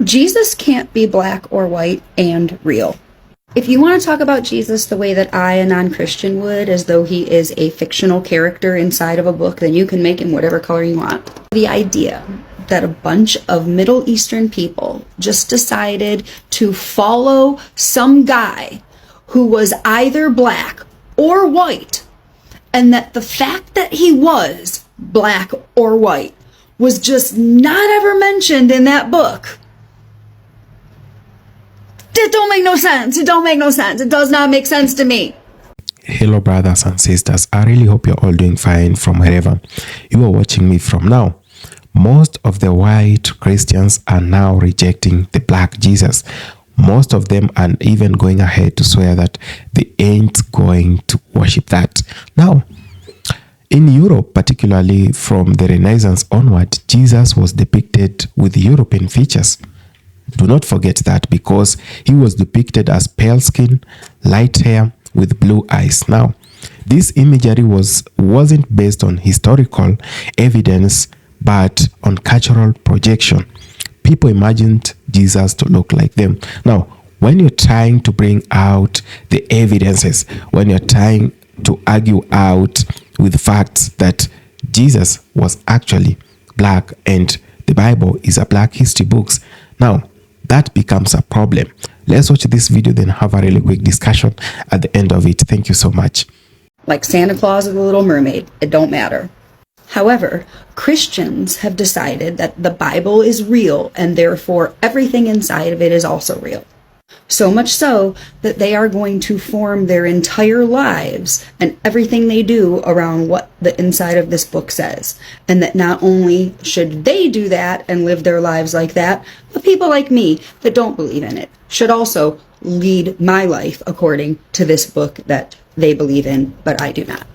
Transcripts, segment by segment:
Jesus can't be black or white and real. If you want to talk about Jesus the way that I, a non-Christian, would, as though he is a fictional character inside of a book, then you can make him whatever color you want. The idea that a bunch of Middle Eastern people just decided to follow some guy who was either black or white, and that the fact that he was black or white was just not ever mentioned in that book. It don't make no sense. It don't make no sense. It does not make sense to me. Hello brothers and sisters, I really hope you're all doing fine from wherever you are watching me from now. Most of the white Christians are now rejecting the black Jesus. Most of them are even going ahead to swear that they ain't going to worship that. Now, in Europe, particularly from the Renaissance onward, Jesus was depicted with European features. Do not forget that, because he was depicted as pale skin, light hair, with blue eyes. Now, this imagery wasn't based on historical evidence, but on cultural projection. People imagined Jesus to look like them. Now, when you're trying to bring out the evidences, when you're trying to argue out with facts that Jesus was actually black and the Bible is a black history book, now that becomes a problem. Let's watch this video, then have a really quick discussion at the end of it. Thank you so much. Like Santa Claus or the Little Mermaid, it don't matter. However, Christians have decided that the Bible is real, and therefore everything inside of it is also real. So much so that they are going to form their entire lives and everything they do around what the inside of this book says. And that not only should they do that and live their lives like that, but people like me that don't believe in it should also lead my life according to this book that they believe in, but I do not.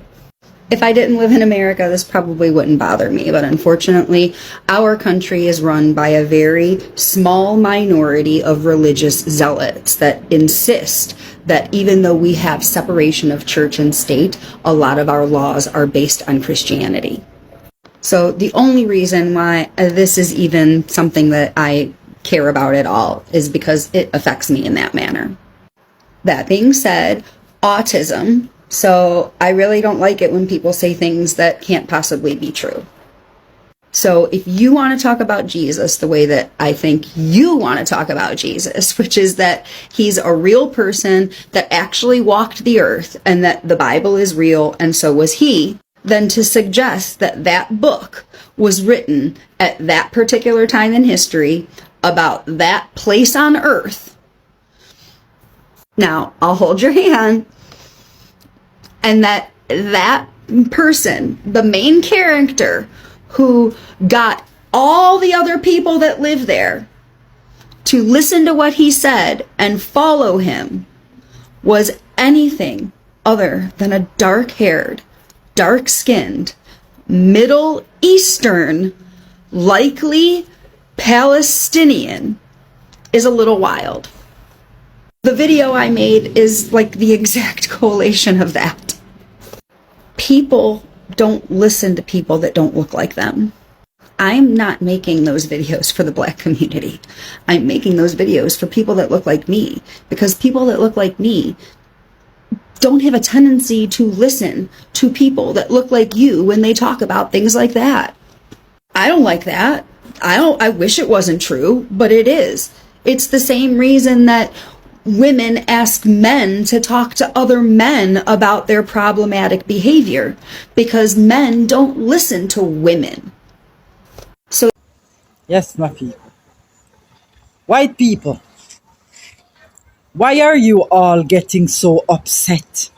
If I didn't live in America, this probably wouldn't bother me, but unfortunately, our country is run by a very small minority of religious zealots that insist that even though we have separation of church and state, a lot of our laws are based on Christianity. So the only reason why this is even something that I care about at all is because it affects me in that manner. That being said, autism. So I really don't like it when people say things that can't possibly be true. So if you want to talk about Jesus the way that I think you want to talk about Jesus, which is that he's a real person that actually walked the earth and that the Bible is real and so was he, then to suggest that that book was written at that particular time in history about that place on earth. Now, I'll hold your hand. And that person, the main character who got all the other people that live there to listen to what he said and follow him, was anything other than a dark-haired, dark-skinned, Middle Eastern, likely Palestinian, is a little wild. The video I made is like the exact collation of that. People don't listen to people that don't look like them. I'm not making those videos for the black community. I'm making those videos for people that look like me, because people that look like me don't have a tendency to listen to people that look like you when they talk about things like that. I don't like that. I wish it wasn't true, but it is. It's the same reason that women ask men to talk to other men about their problematic behavior, because men don't listen to women. So yes, my people. White people, why are you all getting so upset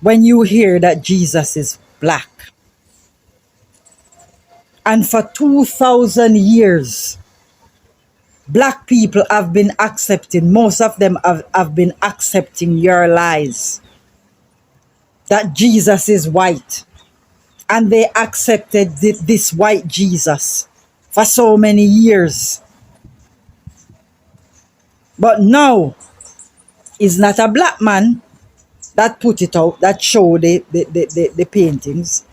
when you hear that Jesus is black? And for 2,000 years, black people have been accepting, most of them have been accepting your lies, that Jesus is white. And they accepted this white Jesus for so many years. But now, it's not a black man that put it out, that showed the paintings,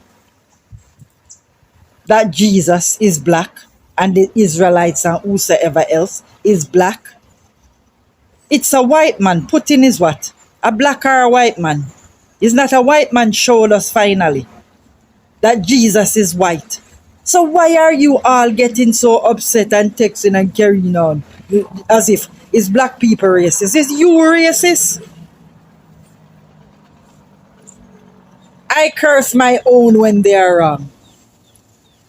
that Jesus is black. and the Israelites and whosoever else is black. It's a white man. Putin is what? A black or a white man? It's not a white man showed us finally that Jesus is white. So why are you all getting so upset and texting and carrying on as if it's black people racist? Is you racist? I curse my own when they are wrong.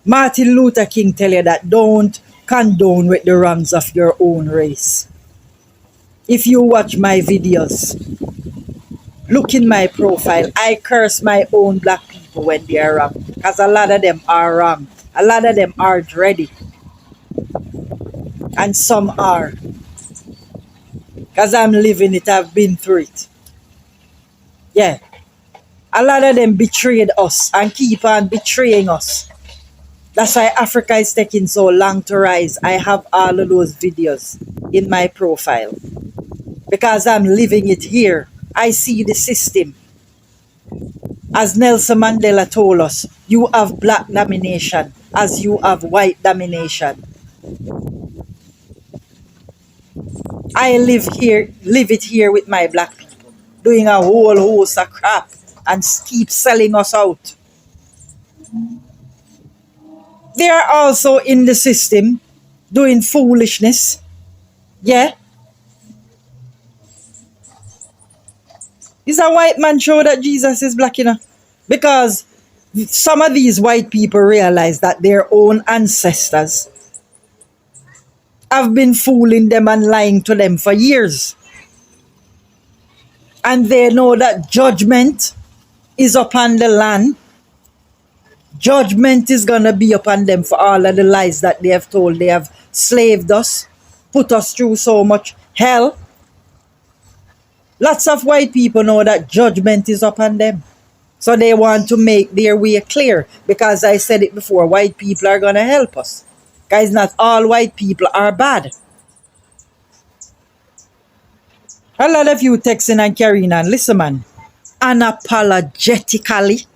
Martin Luther King tell you that don't condone with the wrongs of your own race. If you watch my videos, look in my profile, I curse my own black people when they are wrong. Because a lot of them are wrong. A lot of them are dready. And some are. Because I'm living it, I've been through it. Yeah. A lot of them betrayed us and keep on betraying us. That's why Africa is taking so long to rise. I have all of those videos in my profile. Because I'm living it here. I see the system. As Nelson Mandela told us, you have black domination as you have white domination. I live it here with my black people, doing a whole host of crap and keep selling us out. They are also in the system doing foolishness. Yeah. Is a white man show that Jesus is black, you know? Because some of these white people realize that their own ancestors have been fooling them and lying to them for years. And they know that judgment is upon the land. Judgment is going to be upon them for all of the lies that they have told. They have slaved us, put us through so much hell. Lots of white people know that judgment is upon them. So they want to make their way clear. Because I said it before, white people are going to help us. Guys, not all white people are bad. A lot of you texting and carrying on. Listen, man. Unapologetically.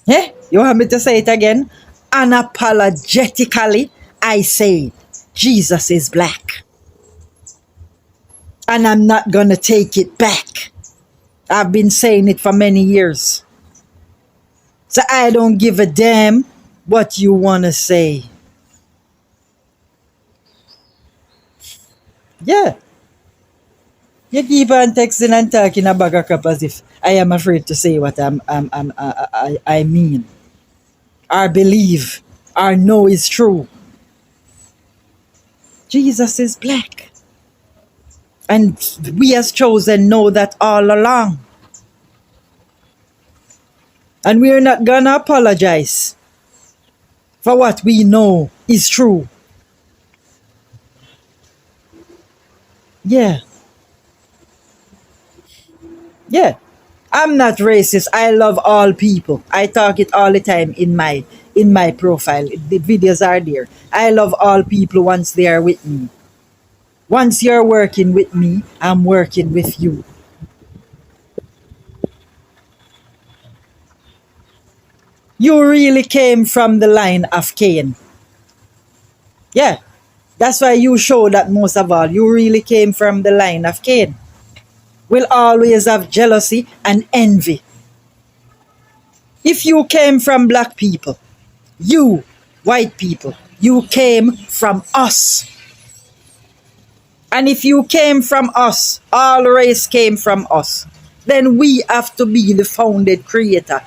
Yeah? You want me to say it again? Unapologetically, I say Jesus is black. And I'm not going to take it back. I've been saying it for many years. So I don't give a damn what you want to say. Yeah. You keep on texting and talking about a crap as if I am afraid to say what I mean. Or believe. Or know is true. Jesus is black. And we as chosen know that all along. And we're not gonna apologize for what we know is true. Yeah. Yeah. I'm not racist. I love all people. I talk it all the time in my profile. The videos are there. I love all people once they are with me. Once you're working with me, I'm working with you. You really came from the line of Cain. Yeah. That's why you show that most of all, you really came from the line of Cain. Will always have jealousy and envy. If you came from black people, you, white people, you came from us. And if you came from us, all race came from us, then we have to be the founded creator.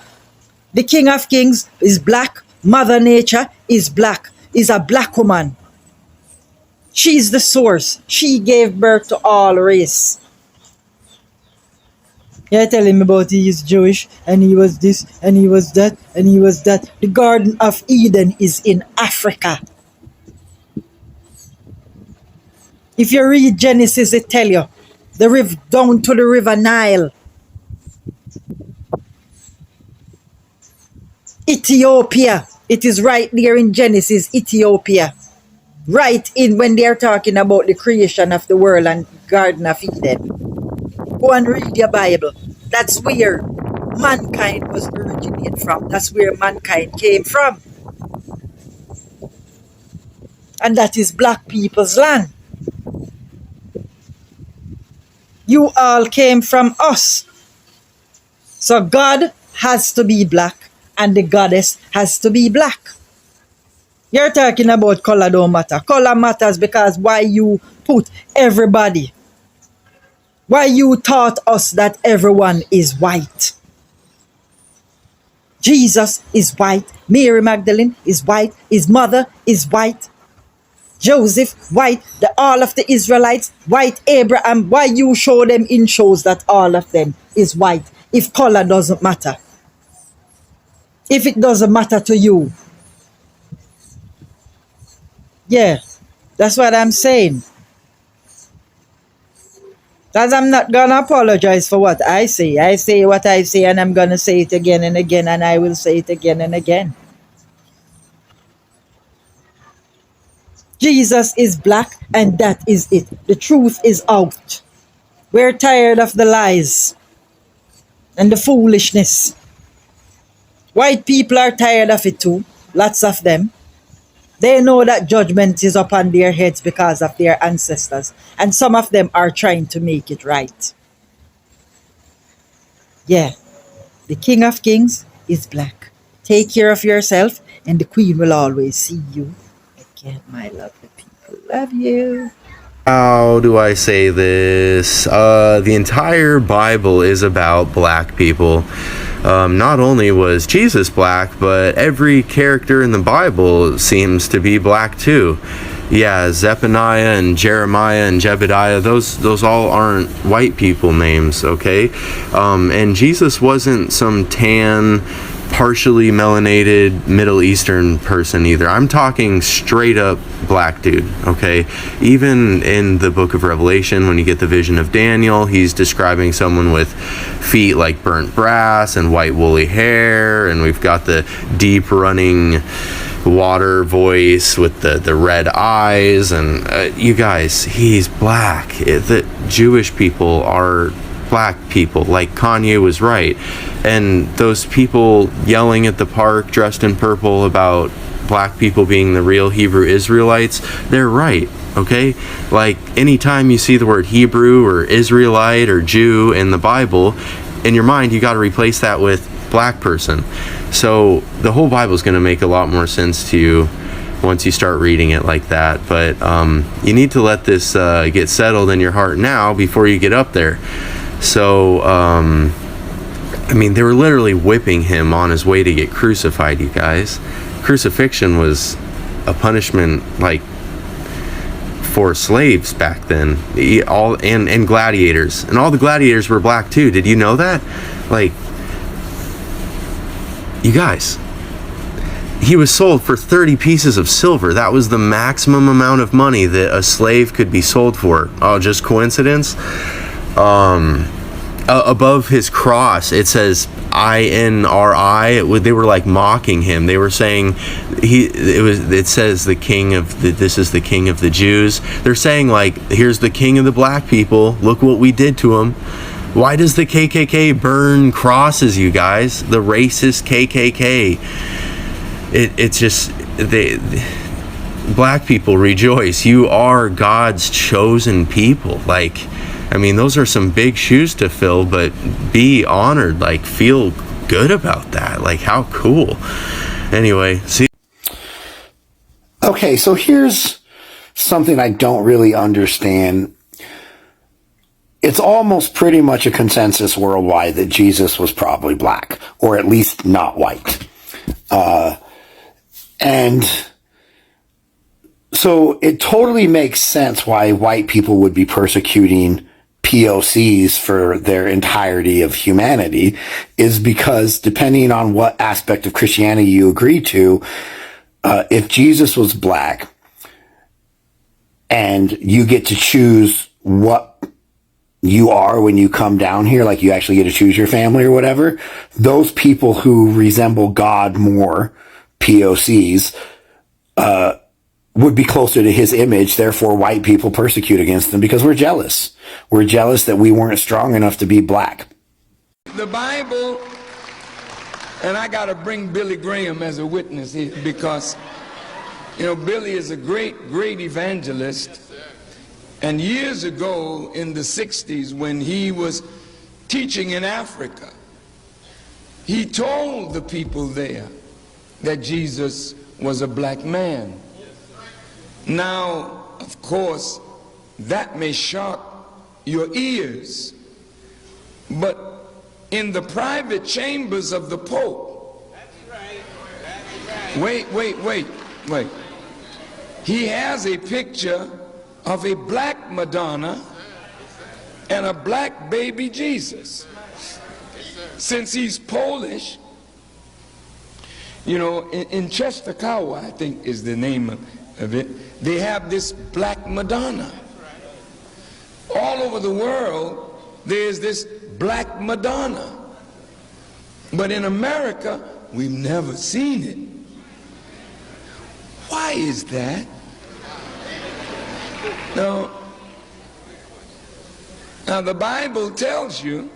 The King of Kings is black. Mother Nature is black, is a black woman. She's the source. She gave birth to all race. You're telling me about he is Jewish and he was this and he was that and he was that. The Garden of Eden is in Africa. If you read Genesis, it tell you the river down to the river Nile. Ethiopia. It is right there in Genesis, Ethiopia. Right in when they are talking about the creation of the world and Garden of Eden. Go and read your Bible. That's where mankind was originated from. That's where mankind came from. And that is black people's land. You all came from us. So God has to be black and the goddess has to be black. You're talking about color don't matter. Color matters because why you put everybody, why you taught us that everyone is white. Jesus is white. Mary Magdalene is white. His mother is white. Joseph, white. All of the Israelites, white. Abraham, why you show them in shows that all of them is white if color doesn't matter? If it doesn't matter to you. Yeah, that's what I'm saying. Because I'm not going to apologize for what I say. I say what I say and I'm going to say it again and again and I will say it again and again. Jesus is black and that is it. The truth is out. We're tired of the lies and the foolishness. White people are tired of it too. Lots of them. They know that judgment is upon their heads because of their ancestors. And some of them are trying to make it right. Yeah. The King of Kings is black. Take care of yourself and the Queen will always see you again, my lovely people. Love you. How do I say this? The entire Bible is about black people. Not only was Jesus black, but every character in the Bible seems to be black too. Yeah, Zephaniah and Jeremiah and Jebediah, those all aren't white people names, okay? And Jesus wasn't some tan, partially melanated Middle Eastern person either. I'm talking straight up black dude, okay? Even in the book of Revelation, when you get the vision of Daniel, he's describing someone with feet like burnt brass and white woolly hair, and we've got the deep running water voice with the red eyes, and you guys, he's black. The Jewish people are black people, like Kanye was right. And those people yelling at the park dressed in purple about black people being the real Hebrew Israelites, they're right, okay? Like, anytime you see the word Hebrew or Israelite or Jew in the Bible, in your mind, you got to replace that with black person. So the whole Bible is going to make a lot more sense to you once you start reading it like that. But you need to let this get settled in your heart now before you get up there. So, I mean, they were literally whipping him on his way to get crucified, you guys. Crucifixion was a punishment, like, for slaves back then. And gladiators. And all the gladiators were black, too. Did you know that? Like, you guys, he was sold for 30 pieces of silver. That was the maximum amount of money that a slave could be sold for. Oh, just coincidence? Above his cross it says INRI. They were like mocking him. They were saying it says this is the king of the Jews. They're saying, like, here's the king of the black people, look what we did to him. Why does the KKK burn crosses, you guys? The racist KKK. It's just black people, rejoice. You are God's chosen people. Like, I mean, those are some big shoes to fill, but be honored, like, feel good about that. Like, how cool. Anyway, see. Okay, so here's something I don't really understand. It's almost pretty much a consensus worldwide that Jesus was probably black, or at least not white. And so it totally makes sense why white people would be persecuting POCs for their entirety of humanity, is because depending on what aspect of Christianity you agree to, if Jesus was black and you get to choose what you are when you come down here, like you actually get to choose your family or whatever, those people who resemble God more, POCs, would be closer to his image. Therefore, white people persecute against them because we're jealous. We're jealous that we weren't strong enough to be black. The Bible, and I got to bring Billy Graham as a witness here, because You know, Billy is a great evangelist. And years ago in the 60s, when he was teaching in Africa, he told the people there that Jesus was a black man. Now, of course, that may shock your ears, but in the private chambers of the Pope, wait, he has a picture of a black Madonna and a black baby Jesus. Since he's Polish, you know, in Częstochowa, I think is the name of it, they have this black Madonna. All over the world, there's this black Madonna. But in America, we've never seen it. Why is that? Now, the Bible tells you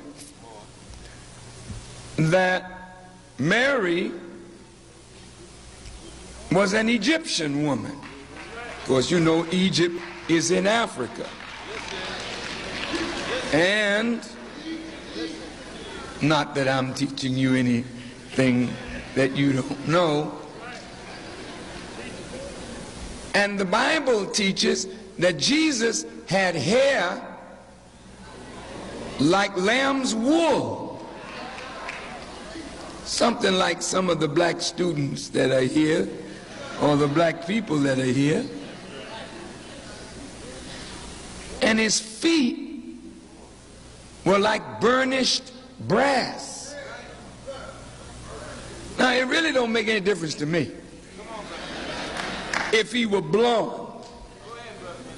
that Mary was an Egyptian woman. Of course, you know Egypt is in Africa. And not that I'm teaching you anything that you don't know. And the Bible teaches that Jesus had hair like lamb's wool. Something like some of the black students that are here, or the black people that are here. And his feet were like burnished brass. Now, it really don't make any difference to me if he were blonde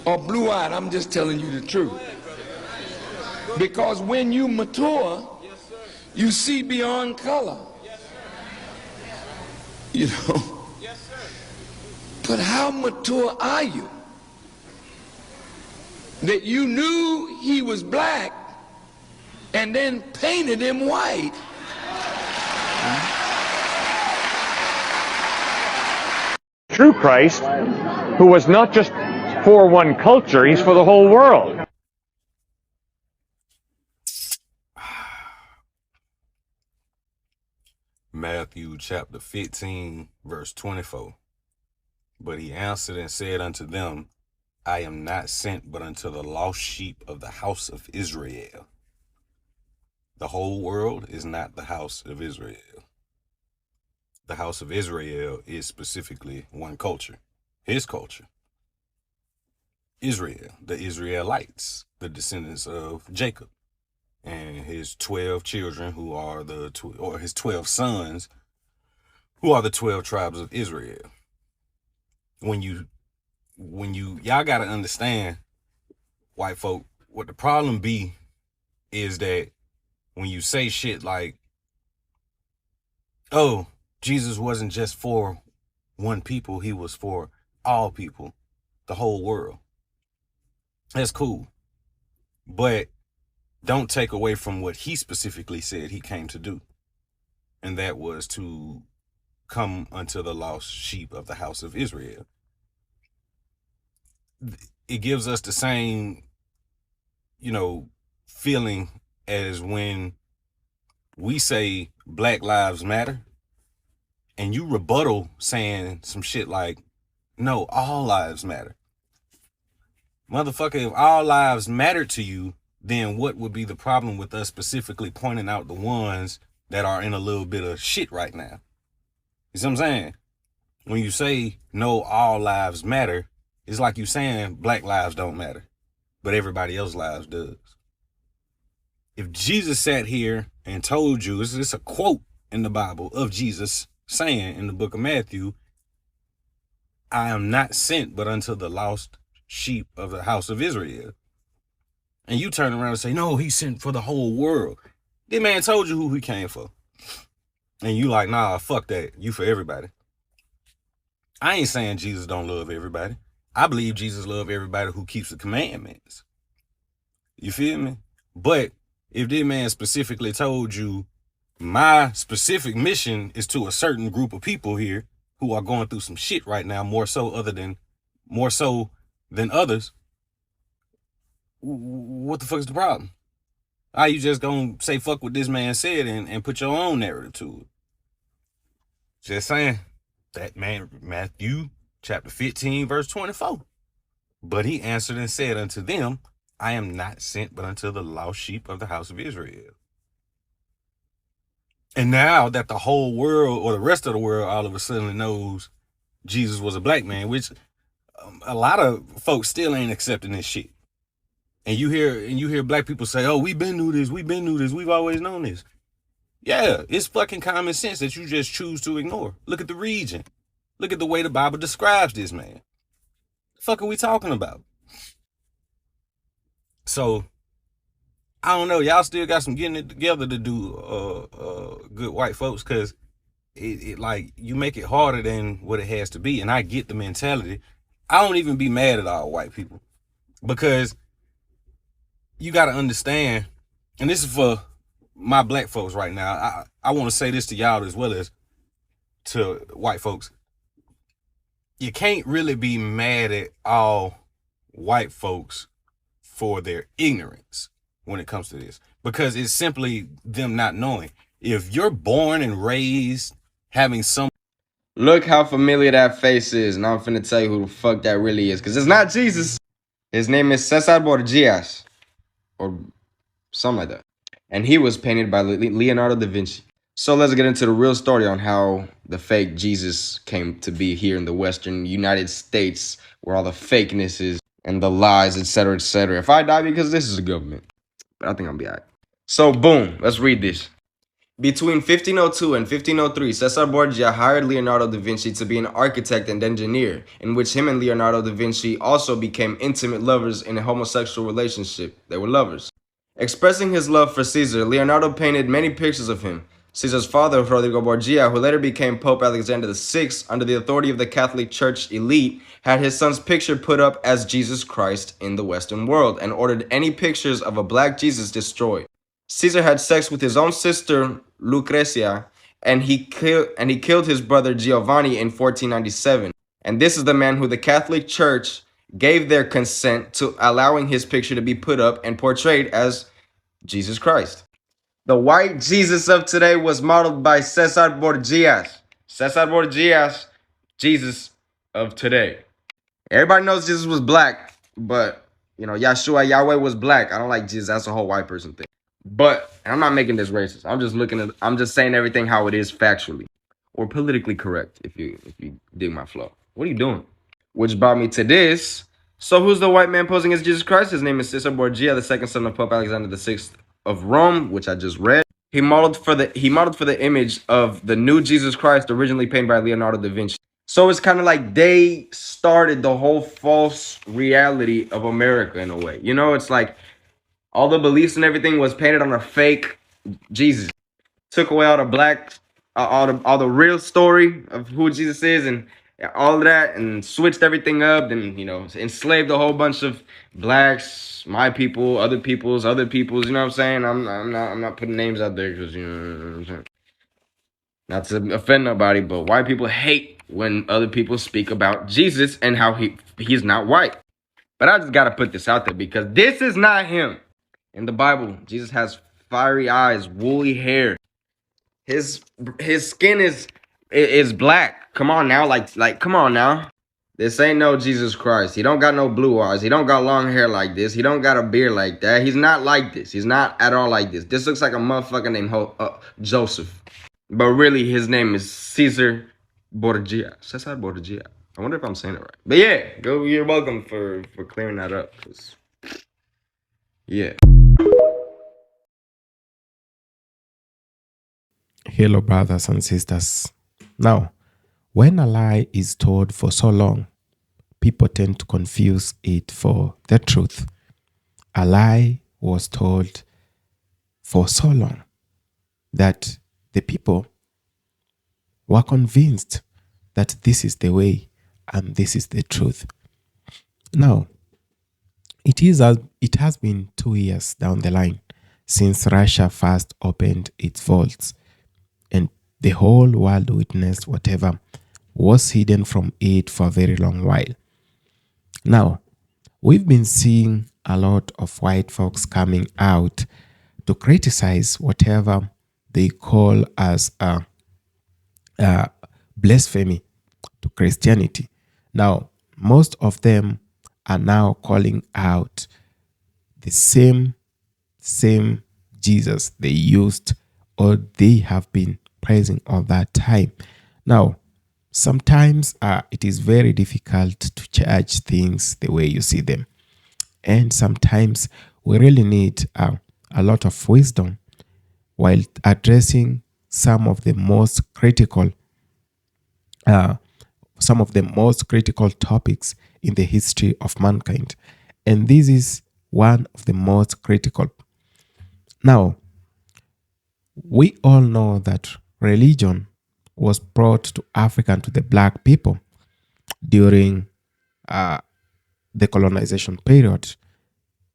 or blue-eyed. I'm just telling you the truth. Because when you mature, you see beyond color. You know. But how mature are you that you knew he was black and then painted him white? True Christ, who was not just for one culture, he's for the whole world. Matthew chapter 15, verse 24. But he answered and said unto them, I am not sent but unto the lost sheep of the house of Israel. The whole world is not the house of Israel. The house of Israel is specifically one culture, his culture. Israel, the Israelites, the descendants of Jacob, and his 12 children who are or his 12 sons who are the 12 tribes of Israel. Y'all got to understand, white folk, what the problem be is that when you say shit like, oh, Jesus wasn't just for one people, he was for all people, the whole world. That's cool. But don't take away from what he specifically said he came to do. And that was to come unto the lost sheep of the house of Israel. It gives us the same, feeling as when we say Black Lives Matter and you rebuttal saying some shit like, no, all lives matter. Motherfucker, if all lives matter to you, then what would be the problem with us specifically pointing out the ones that are in a little bit of shit right now? You see what I'm saying? When you say, no, all lives matter, it's like you saying black lives don't matter, but everybody else's lives does. If Jesus sat here and told you, it's a quote in the Bible of Jesus saying in the book of Matthew, I am not sent but unto the lost sheep of the house of Israel. And you turn around and say, no, he sent for the whole world. This man told you who he came for. And you like, nah, fuck that. You for everybody. I ain't saying Jesus don't love everybody. I believe Jesus loves everybody who keeps the commandments. You feel me? But if this man specifically told you, my specific mission is to a certain group of people here, who are going through some shit right now, more so than others, what the fuck is the problem? Are you just gonna say fuck what this man said and put your own narrative to it? Just saying. That man, Matthew chapter 15, verse 24. But he answered and said unto them, I am not sent but unto the lost sheep of the house of Israel. And now that the whole world, or the rest of the world, all of a sudden knows Jesus was a black man, which a lot of folks still ain't accepting this shit. And you hear black people say, oh, we've always known this. Yeah, it's fucking common sense that you just choose to ignore. Look at the region. Look at the way the Bible describes this man. The fuck are we talking about? So, I don't know. Y'all still got some getting it together to do, good white folks, because it like, you make it harder than what it has to be. And I get the mentality. I don't even be mad at all white people, because you got to understand, and this is for my black folks right now. I want to say this to y'all as well as to white folks. You can't really be mad at all white folks for their ignorance when it comes to this, because it's simply them not knowing. If you're born and raised having some... Look how familiar that face is. Now I'm finna tell you who the fuck that really is, because it's not Jesus. His name is Cesar Borgias, or something like that. And he was painted by Leonardo da Vinci. So let's get into the real story on how the fake Jesus came to be here in the Western United States, where all the fakeness is and the lies, etc., etc. If I die because this is the government, but I think I'll be alright. So boom, let's read this. Between 1502 and 1503, Cesar Borgia hired Leonardo da Vinci to be an architect and engineer, in which him and Leonardo da Vinci also became intimate lovers in a homosexual relationship. They were lovers. Expressing his love for Caesar, Leonardo painted many pictures of him. Caesar's father, Rodrigo Borgia, who later became Pope Alexander VI under the authority of the Catholic Church elite, had his son's picture put up as Jesus Christ in the Western world and ordered any pictures of a black Jesus destroyed. Caesar had sex with his own sister, Lucretia, and he killed his brother Giovanni in 1497. And this is the man who the Catholic Church gave their consent to allowing his picture to be put up and portrayed as Jesus Christ. The white Jesus of today was modeled by Cesar Borgias. Cesar Borgias, Jesus of today. Everybody knows Jesus was black, but, Yahshua, Yahweh was black. I don't like Jesus. That's a whole white person thing. But, and I'm not making this racist. I'm just saying everything how it is factually, or politically correct, if you dig my flow. What are you doing? Which brought me to this. So who's the white man posing as Jesus Christ? His name is Cesar Borgia, the second son of Pope Alexander VI of Rome, which I just read. He modeled for the image of the new Jesus Christ, originally painted by Leonardo da Vinci. So it's kind of like they started the whole false reality of America in a way. It's like all the beliefs and everything was painted on a fake Jesus. Took away all the black, all the real story of who Jesus is and all of that, and switched everything up, and enslaved a whole bunch of blacks, my people, other peoples. You know what I'm saying? I'm not putting names out there because you know what I'm saying. Not to offend nobody, but white people hate when other people speak about Jesus and how he's not white. But I just gotta put this out there because this is not him. In the Bible, Jesus has fiery eyes, woolly hair. His skin is black. Come on now, like come on now. This ain't no Jesus Christ. He don't got no blue eyes. He don't got long hair like this. He don't got a beard like that. He's not like this. He's not at all like this. This looks like a motherfucker named Joseph. But really, his name is Cesar Borgia. Cesar Borgia. I wonder if I'm saying it right. But yeah, you're welcome for clearing that up. Yeah. Hello, brothers and sisters. Now, when a lie is told for so long, people tend to confuse it for the truth. A lie was told for so long that the people were convinced that this is the way and this is the truth. Now, it has been 2 years down the line since Russia first opened its vaults, and the whole world witnessed whatever was hidden from it for a very long while. Now, we've been seeing a lot of white folks coming out to criticize whatever they call as a blasphemy to Christianity. Now, most of them are now calling out the same Jesus they used or they have been praising all that time. Now, sometimes it is very difficult to judge things the way you see them. And sometimes we really need a lot of wisdom while addressing some of the most critical topics in the history of mankind. And this is one of the most critical. Now, we all know that religion was brought to Africa and to the black people during the colonization period.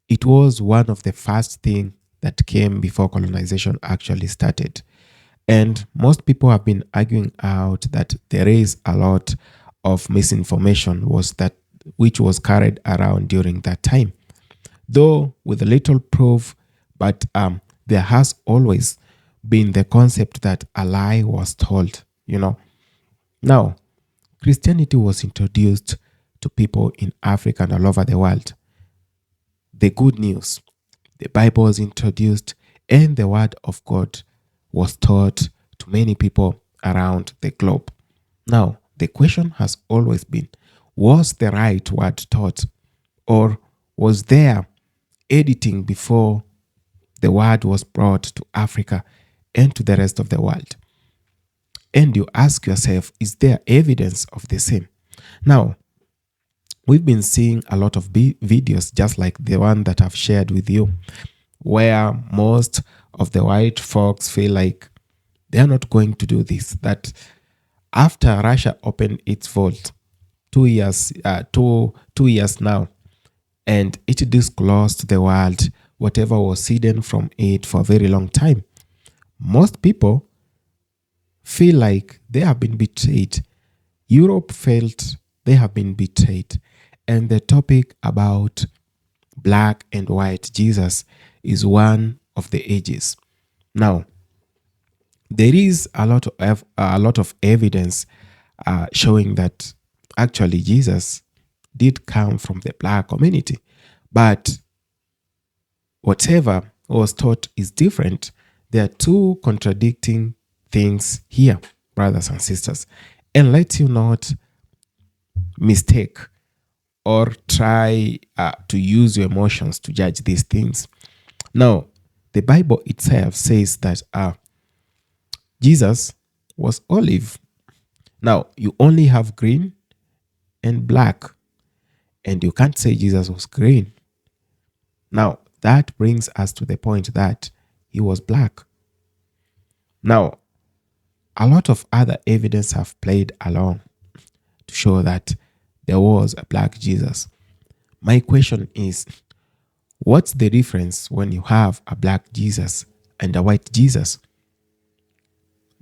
It was one of the first things that came before colonization actually started. And most people have been arguing out that there is a lot of misinformation which was carried around during that time. Though with little proof, but there has always been the concept that a lie was told, Now, Christianity was introduced to people in Africa and all over the world. The good news, the Bible was introduced, and the word of God was taught to many people around the globe. Now, the question has always been, was the right word taught, or was there editing before the word was brought to Africa and to the rest of the world? And you ask yourself, is there evidence of the same? Now, we've been seeing a lot of videos just like the one that I've shared with you, where most of the white folks feel like they're not going to do this. That after Russia opened its vault 2 years now, and it disclosed to the world whatever was hidden from it for a very long time, most people feel like they have been betrayed. Europe felt they have been betrayed. And the topic about black and white Jesus is one of the ages. Now, there is a lot of evidence showing that actually Jesus did come from the black community, but whatever was taught is different. There are two contradicting things here, brothers and sisters, and let you not mistake or try to use your emotions to judge these things. Now, the Bible itself says that Jesus was olive. Now, you only have green and black, and you can't say Jesus was green. Now, that brings us to the point that he was black. Now, a lot of other evidence have played along to show that there was a black Jesus. My question is, what's the difference when you have a black Jesus and a white Jesus?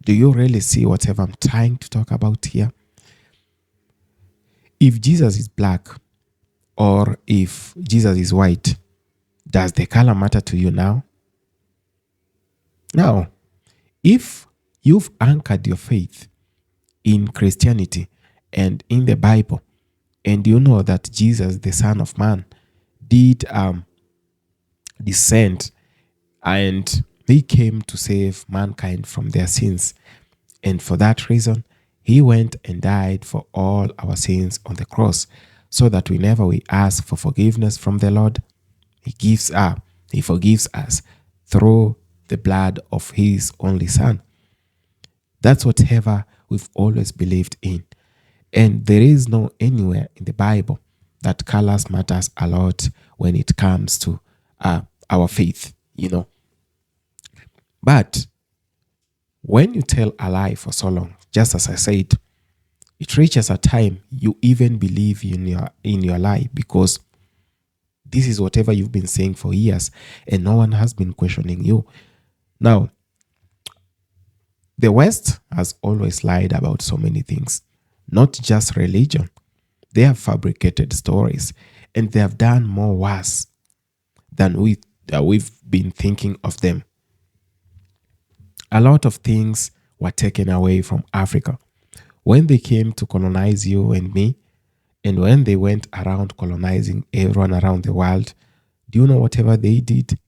Do you really see whatever I'm trying to talk about here? If Jesus is black or if Jesus is white, does the color matter to you now? Now, if you've anchored your faith in Christianity and in the Bible, and you know that Jesus, the Son of Man, did descend and he came to save mankind from their sins. And for that reason, he went and died for all our sins on the cross, so that whenever we ask for forgiveness from the Lord, he forgives us through the blood of his only Son. That's whatever we've always believed in. And there is no anywhere in the Bible that colors matters a lot when it comes to our faith, But when you tell a lie for so long, just as I said, it reaches a time you even believe in your lie, because this is whatever you've been saying for years and no one has been questioning you. Now, the West has always lied about so many things. not just religion. They have fabricated stories, and they have done more worse than we've been thinking of them. A lot of things were taken away from Africa when they came to colonize you and me, and when they went around colonizing everyone around the world. Do you know whatever they did?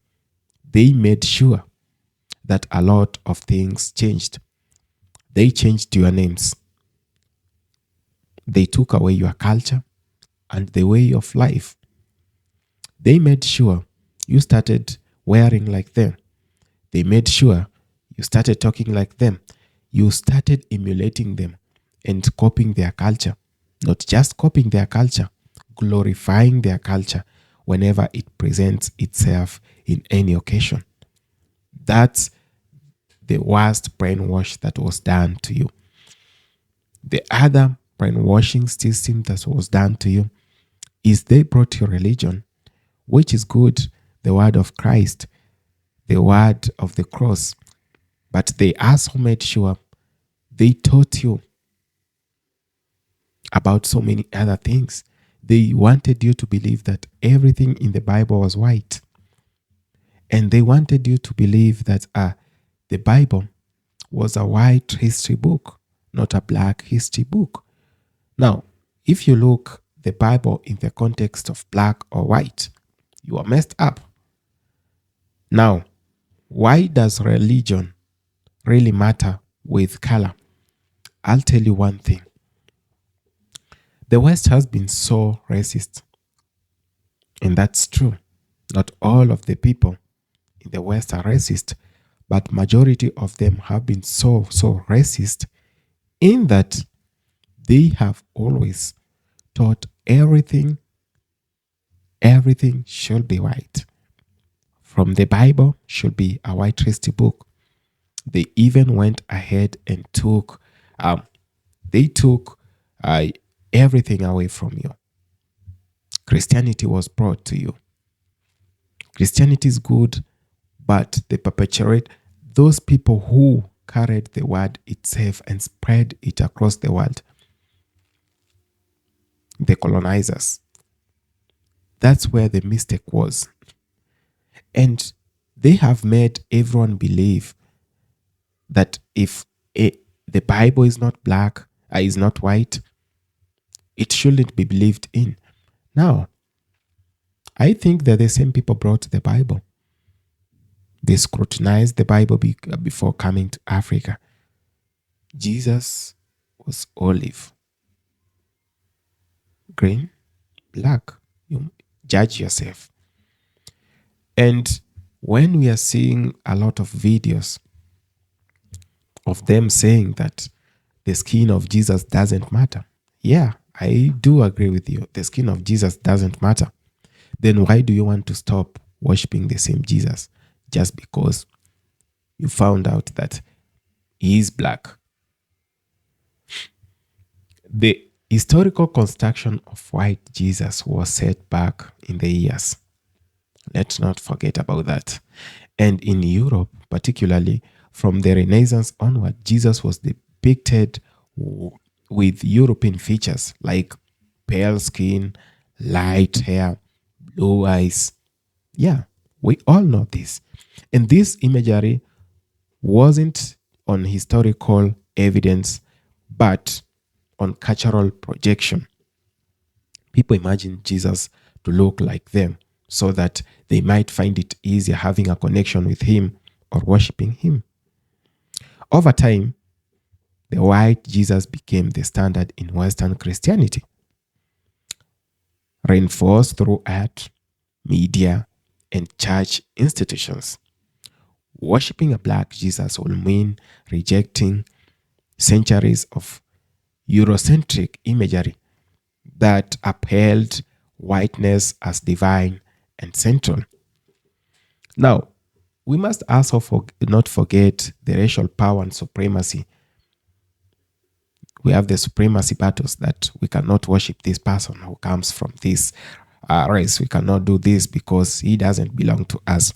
They made sure that a lot of things changed. They changed your names. They took away your culture and the way of life. They made sure you started wearing like them. They made sure you started talking like them. You started emulating them and copying their culture. Not just copying their culture, glorifying their culture whenever it presents itself in any occasion. That's the worst brainwash that was done to you. The other brainwashing system that was done to you is they brought your religion, which is good, the word of Christ, the word of the cross, but they also made sure they taught you about so many other things. They wanted you to believe that everything in the Bible was white. And they wanted you to believe that the Bible was a white history book, not a black history book. Now, if you look the Bible in the context of black or white, you are messed up. Now, why does religion really matter with color? I'll tell you one thing. The West has been so racist. And that's true. Not all of the people in the West are racist, but majority of them have been so racist in that they have always taught everything should be white. From the Bible should be a white history book. They even went ahead and took everything away from you. Christianity was brought to you. Christianity is good, but they perpetuate those people who carried the word itself and spread it across the world. The colonizers. That's where the mistake was. And they have made everyone believe that if the Bible is not black, is not white, it shouldn't be believed in. Now, I think that the same people brought the Bible. They scrutinized the Bible before coming to Africa. Jesus was olive, green, black. You judge yourself. And when we are seeing a lot of videos of them saying that the skin of Jesus doesn't matter, yeah, I do agree with you. The skin of Jesus doesn't matter. Then why do you want to stop worshiping the same Jesus just because you found out that he is black? The historical construction of white Jesus was set back in the years. Let's not forget about that. And in Europe, particularly from the Renaissance onward, Jesus was depicted with European features like pale skin, light hair, blue eyes. Yeah, we all know this. And this imagery wasn't on historical evidence, but on cultural projection. People imagine Jesus to look like them so that they might find it easier having a connection with him or worshiping him. Over time, the white Jesus became the standard in Western Christianity, reinforced through art, media, and church institutions. Worshipping a black Jesus will mean rejecting centuries of Eurocentric imagery that upheld whiteness as divine and central. Now, we must also not forget the racial power and supremacy. We have the supremacy battles that we cannot worship this person who comes from this race. We cannot do this because he doesn't belong to us.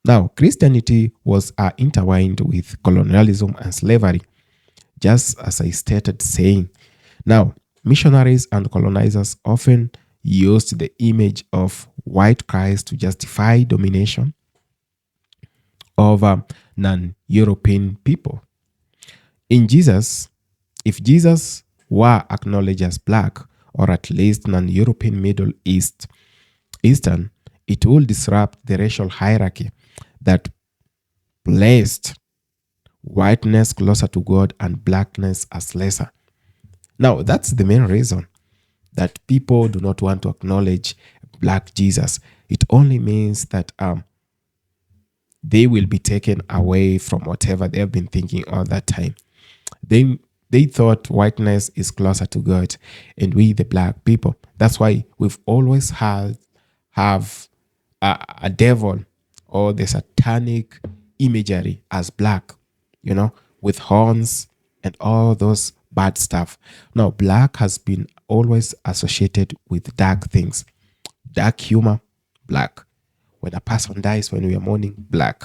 Now, Christianity was intertwined with colonialism and slavery, just as I started saying. Now, missionaries and colonizers often used the image of white Christ to justify domination over non-European people. In Jesus, if Jesus were acknowledged as black, or at least non-European Eastern, it will disrupt the racial hierarchy that placed whiteness closer to God and blackness as lesser. Now, that's the main reason that people do not want to acknowledge black Jesus. It only means that they will be taken away from whatever they have been thinking all that time. They thought whiteness is closer to God, and we, the black people. That's why we've always have a devil or the satanic imagery as black, with horns and all those bad stuff. Now, black has been always associated with dark things, dark humor, black. When a person dies, when we are mourning, black.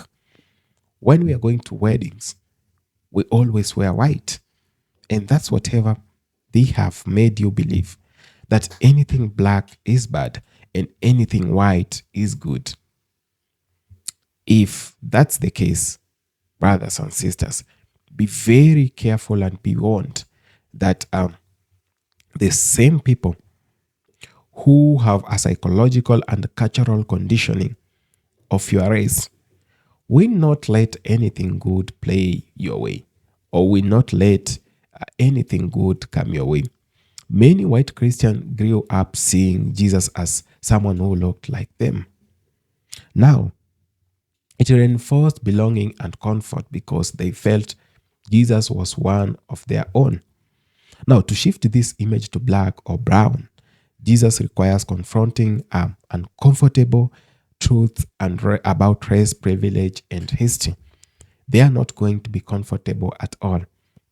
When we are going to weddings, we always wear white. And that's whatever they have made you believe, that anything black is bad and anything white is good. If that's the case, brothers and sisters, be very careful and be warned that the same people who have a psychological and cultural conditioning of your race will not let anything good play your way, or will not let anything good come your way. Many white Christians grew up seeing Jesus as someone who looked like them. Now, it reinforced belonging and comfort because they felt Jesus was one of their own. Now, to shift this image to black or brown, Jesus requires confronting uncomfortable truth about race, privilege, and history. They are not going to be comfortable at all.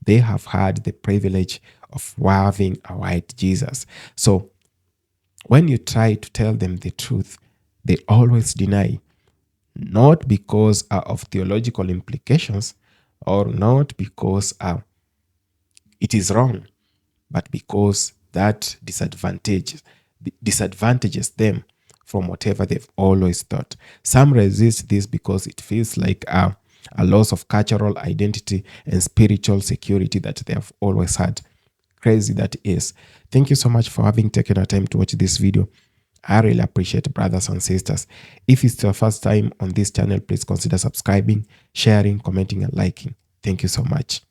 They have had the privilege of having a white Jesus. So when you try to tell them the truth, they always deny, not because of theological implications or not because it is wrong, but because that disadvantages them from whatever they've always thought. Some resist this because it feels like a loss of cultural identity and spiritual security that they have always had. Crazy that is. Thank you so much for having taken the time to watch this video. I really appreciate, brothers and sisters. If it's your first time on this channel, please consider subscribing, sharing, commenting, and liking. Thank you so much.